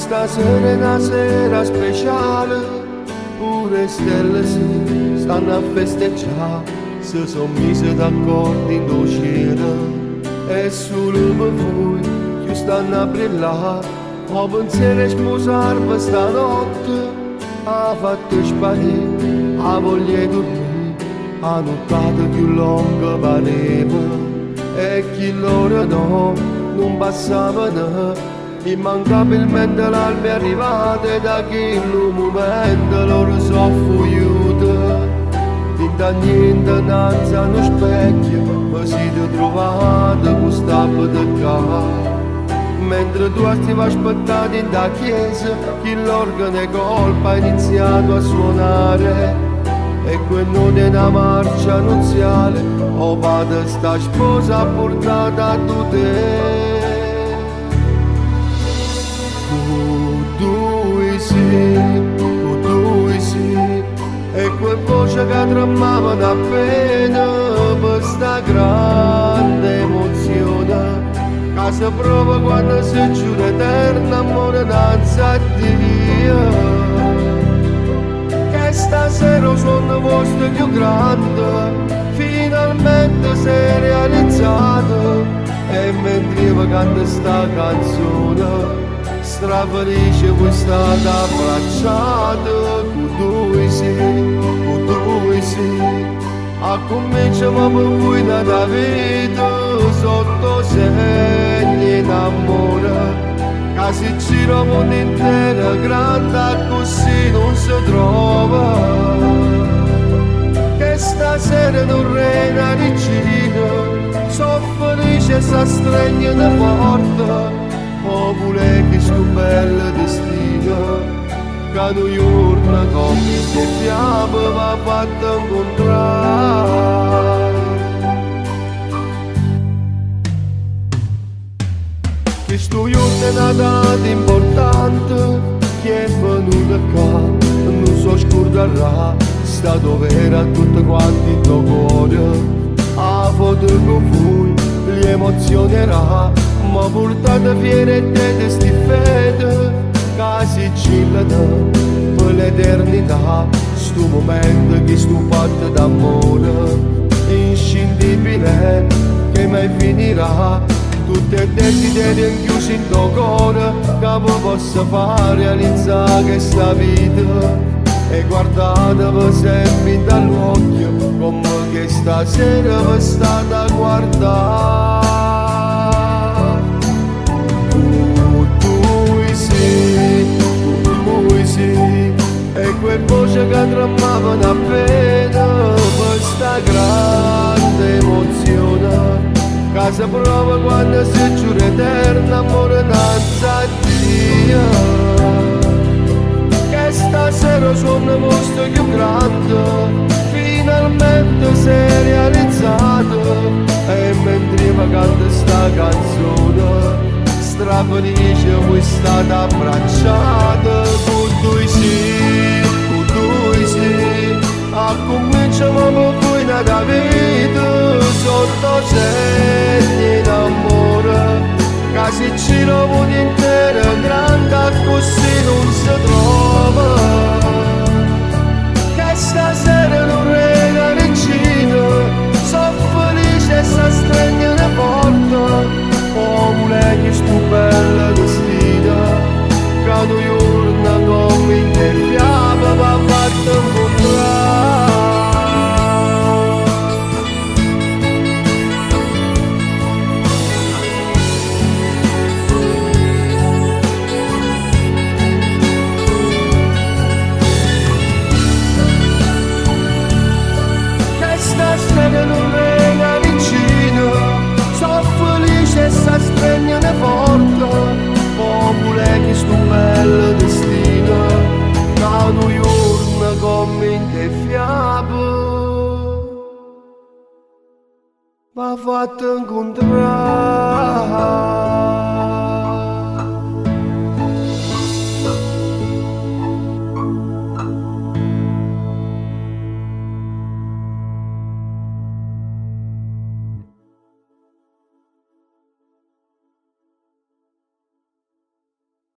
stasera è una sera speciale, pure stelle si stanno a festeggiare, si son mise d'accordo in due cielo e solo per voi che stanno a brillare. Ho pensiero a sposarvi stanotte, ha fatto sparire, ha voglia di dormire, ha nottato più lunga pareva e chi loro no, non passavano. Immancabilmente l'alba è arrivata e da quel momento loro soffrono. Da niente innanzi allo specchio mi siete trovati con stappo di casa. Mentre tu stavi aspettando in da chiesa che l'organo e colpa ha iniziato a suonare e quel non è una marcia nuziale, o padre sta sposa ha portato a tutte. E quel voce che tremavano appena per sta grande emozione che si prova quando si giura eterno amore innanzi a Dio. Che stasera il suono vostro più grande finalmente si è realizzato e mentre io canto sta canzone strafelice voi state abbracciate con due sì, a cominciamo per voi nata vita sotto segni d'amore, che si gira il mondo intero grande così non si trova, che stasera non reina regina, so felice e si strengono forte. O vuole che sto bel destino che noi giorno con le fiamme va fatta incontrare. Che sto giorno è una data importante che è venuta qua, non so scordarà, stato vera a tutti quanti in tuo cuore. A foto con voi le emozionerà, ma portate fiere e te sti fede, che si cillano per l'eternità, sto momento che sto fatto d'amore, inscindibile che mai finirà, tutti i desideri chiusi in tuo cuore, che vi possa far realizzare questa vita, e guardatevi sempre dall'occhio, come che stasera vi state a guardare. E quel voce che tremavano appena per sta grande emozione che si prova quando si giura eterno amore innanzi a Dio. Che stasera suona vostro più grande finalmente si è realizzato e mentre io canto sta canzone strafelice voi state abbracciate con due sì, a cominciamo per voi nata vita sotto segni d'amore che si gira il mondo intero grande così non si trova, che stasera non regna regina, so felice e si strengono forte. Oh, vuole che sto bella destino, che noi giorno come in te fiamme va fatta incontrare. Che stasera non regna vicino, so felice e si strengono forte, o vuole che sto bel destino, che noi giorno come in te fiamme va fatta incontrare.